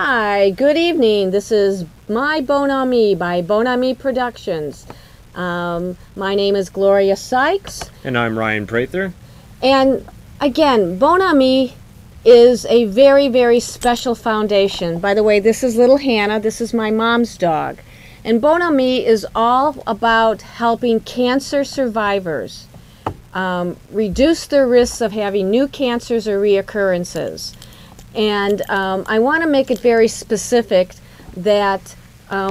Hi, good evening. This is My Bon Ami by Bon Ami Productions. My name is Gloria Sykes. And I'm Ryan Prather. And again, Bon Ami is a very, very special foundation. By the way, this is little Hannah. This is my mom's dog. And Bon Ami is all about helping cancer survivors reduce their risks of having new cancers or reoccurrences. And I want to make it very specific that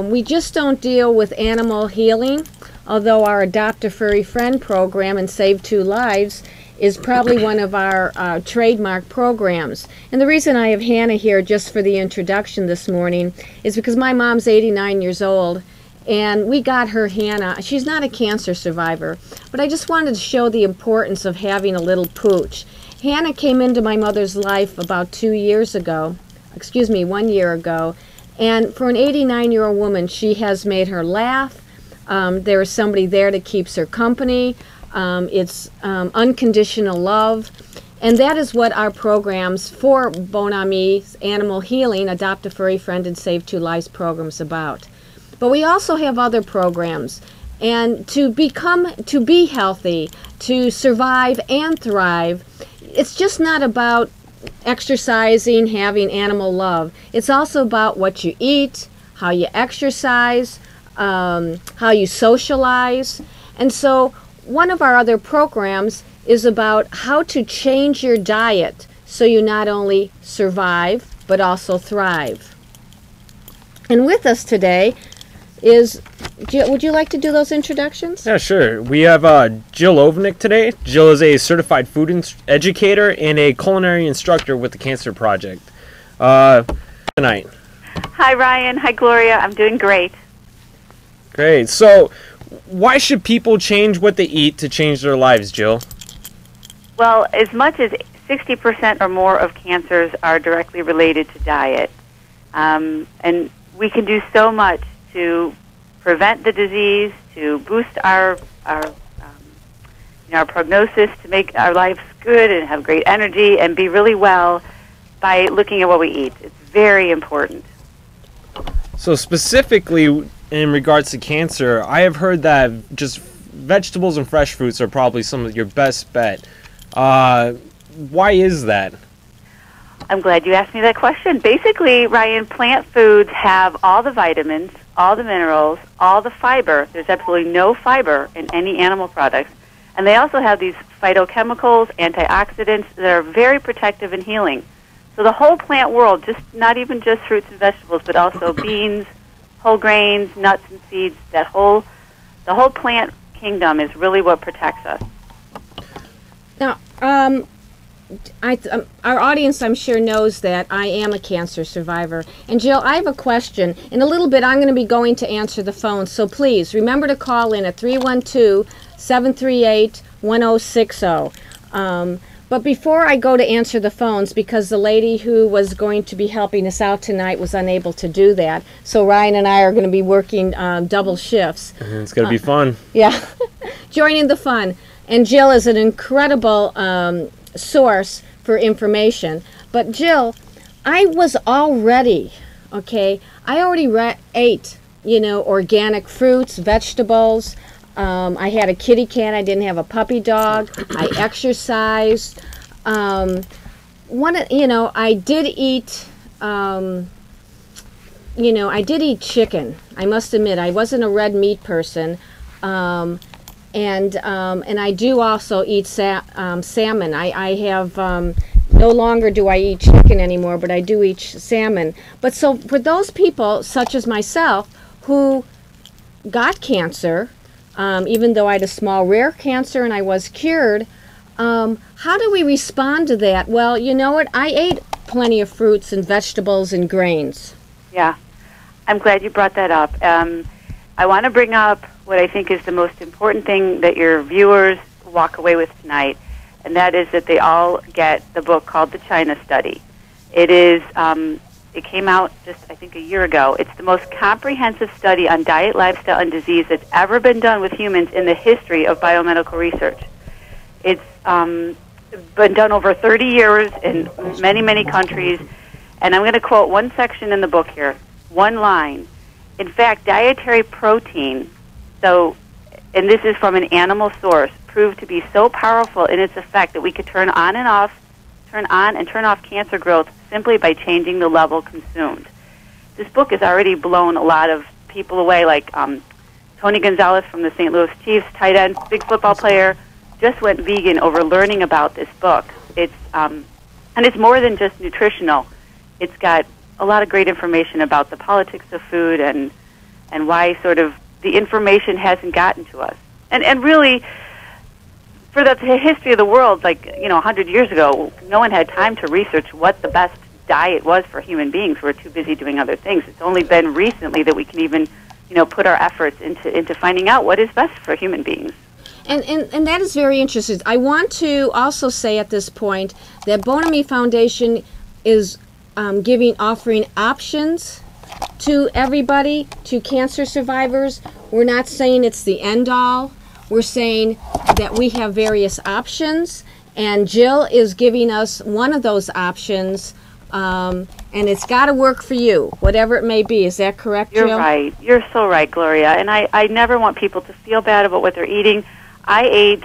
we just don't deal with animal healing, although our Adopt a Furry Friend program and Save 2 Lives is probably one of our trademark programs. And the reason I have Hannah here just for the introduction this morning is because my mom's 89 years old, and we got her Hannah. She's not a cancer survivor, but I just wanted to show the importance of having a little pooch. Hannah came into my mother's life about 1 year ago, and for an 89-year-old woman, she has made her laugh. There is somebody there that keeps her company. It's unconditional love, and that is what our programs for Bon Ami's Animal Healing, Adopt a Furry Friend, and Save 2 Lives programs about. But we also have other programs, and to be healthy, to survive and thrive, it's just not about exercising, having animal love. It's also about what you eat, how you exercise, how you socialize. And so one of our other programs is about how to change your diet so you not only survive, but also thrive. And with us today is, would you like to do those introductions? Yeah, sure. We have Jill Ovenick today. Jill is a certified food educator and a culinary instructor with the Cancer Project. Tonight. Hi, Ryan. Hi, Gloria. I'm doing great. Great. So, why should people change what they eat to change their lives, Jill? Well, as much as 60% or more of cancers are directly related to diet. And we can do so much to prevent the disease, to boost our prognosis, to make our lives good and have great energy and be really well by looking at what we eat. It's very important. So specifically in regards to cancer, I have heard that just vegetables and fresh fruits are probably some of your best bet. Why is that? I'm glad you asked me that question. Basically, Ryan, plant foods have all the vitamins, all the minerals, all the fiber. There's absolutely no fiber in any animal products. And they also have these phytochemicals, antioxidants that are very protective and healing. So the whole plant world, not even just fruits and vegetables, but also beans, whole grains, nuts and seeds, the whole plant kingdom is really what protects us. Now, our audience, I'm sure, knows that I am a cancer survivor. And Jill, I have a question. In a little bit, I'm going to be going to answer the phone. So please, remember to call in at 312-738-1060. But before I go to answer the phones, because the lady who was going to be helping us out tonight was unable to do that, so Ryan and I are going to be working double shifts. It's going to be fun. Yeah, joining the fun. And Jill is an incredible source for information. But Jill, I was already, I already ate, organic fruits, vegetables. I had a kitty cat. I didn't have a puppy dog. I exercised. I did eat, I did eat chicken. I must admit, I wasn't a red meat person. And I do also eat salmon. I have, no longer do I eat chicken anymore, but I do eat salmon. But so for those people, such as myself, who got cancer, even though I had a small rare cancer and I was cured, how do we respond to that? Well, you know what? I ate plenty of fruits and vegetables and grains. Yeah, I'm glad you brought that up. I want to bring up what I think is the most important thing that your viewers walk away with tonight, and that is that they all get the book called The China Study. It is, it came out just, I think, a year ago. It's the most comprehensive study on diet, lifestyle, and disease that's ever been done with humans in the history of biomedical research. It's been done over 30 years in many, many countries, And I'm going to quote one section in the book here, one line. In fact, dietary protein, and this is from an animal source, proved to be so powerful in its effect that we could turn on and turn off cancer growth simply by changing the level consumed. This book has already blown a lot of people away, like Tony Gonzalez from the St. Louis Chiefs, tight end, big football player, just went vegan over learning about this book. It's and it's more than just nutritional. It's got a lot of great information about the politics of food and why sort of the information hasn't gotten to us. And really, for the history of the world, 100 years ago, no one had time to research what the best diet was for human beings. We're too busy doing other things. It's only been recently that we can even, put our efforts into finding out what is best for human beings. And that is very interesting. I want to also say at this point that Bonamy Foundation is offering options to everybody, to cancer survivors. We're not saying it's the end all. We're saying that we have various options, and Jill is giving us one of those options, and it's got to work for you, whatever it may be. Is that correct, Jill? You're right. You're so right, Gloria. And I never want people to feel bad about what they're eating. I ate,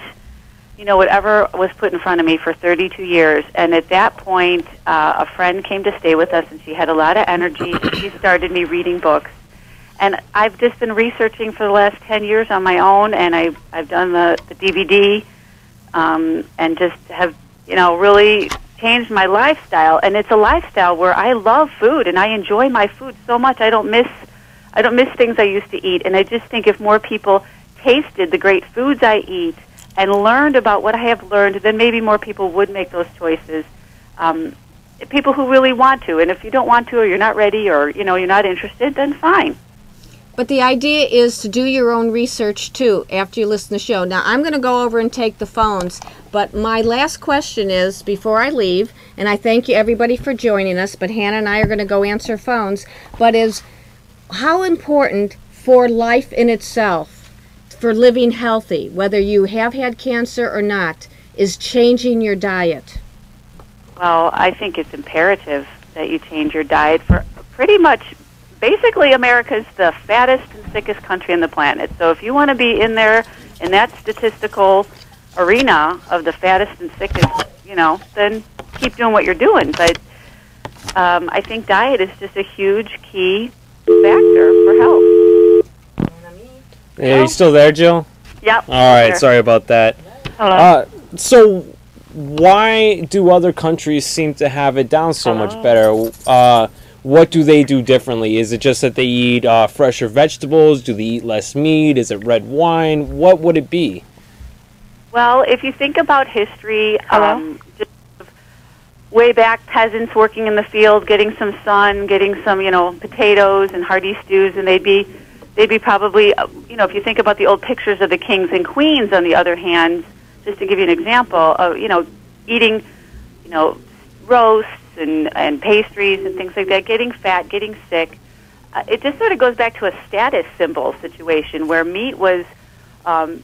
whatever was put in front of me for 32 years. And at that point, a friend came to stay with us, and she had a lot of energy. She started me reading books. And I've just been researching for the last 10 years on my own, and I've done the DVD and just have, really changed my lifestyle. And it's a lifestyle where I love food, and I enjoy my food so much. I don't miss things I used to eat. And I just think if more people tasted the great foods I eat and learned about what I have learned, then maybe more people would make those choices. People who really want to. And if you don't want to, or you're not ready, or you're not interested, then fine. But the idea is to do your own research too after you listen to the show. Now I'm going to go over and take the phones, but my last question is, before I leave, and I thank you everybody for joining us, but Hannah and I are going to go answer phones, but is how important for life in itself, for living healthy, whether you have had cancer or not, is changing your diet? Well, I think it's imperative that you change your diet for pretty much, basically America's the fattest and sickest country on the planet. So if you want to be in there, in that statistical arena of the fattest and sickest, then keep doing what you're doing. But I think diet is just a huge key factor for health. Are you still there, Jill? Yep. All right, Sure. sorry about that. Hello. So why do other countries seem to have it down so much better? What do they do differently? Is it just that they eat fresher vegetables? Do they eat less meat? Is it red wine? What would it be? Well, if you think about history, just way back, peasants working in the field, getting some sun, getting some, potatoes and hearty stews, and they'd be probably, if you think about the old pictures of the kings and queens, on the other hand, just to give you an example of, eating, roasts and pastries and things like that, getting fat, getting sick. It just sort of goes back to a status symbol situation where meat was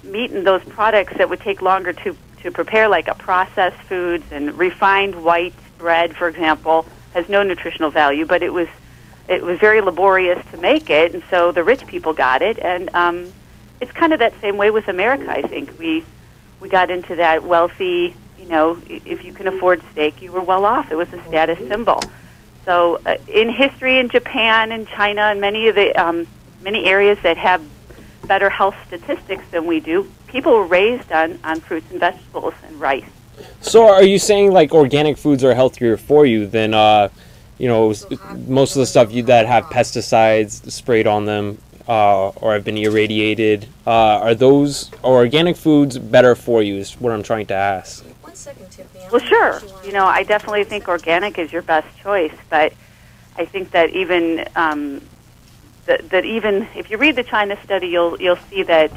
meat and those products that would take longer to prepare, like a processed foods and refined white bread, for example, has no nutritional value, but it was very laborious to make it, and so the rich people got it. And it's kind of that same way with America, I think. We got into that wealthy, if you can afford steak, you were well off. It was a status symbol. So in history, in Japan and China and many of the many areas that have better health statistics than we do, people were raised on fruits and vegetables and rice. So are you saying like organic foods are healthier for you than most of the stuff that have pesticides sprayed on them or have been irradiated? Are those organic foods better for you is what I'm trying to ask. 1 second, Tiffany. Well, sure. I definitely think organic is your best choice, but I think that even that even if you read the China study, you'll see that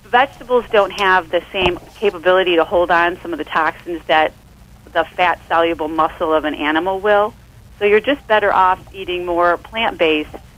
vegetables don't have the same capability to hold on some of the toxins that the fat-soluble muscle of an animal will. So you're just better off eating more plant-based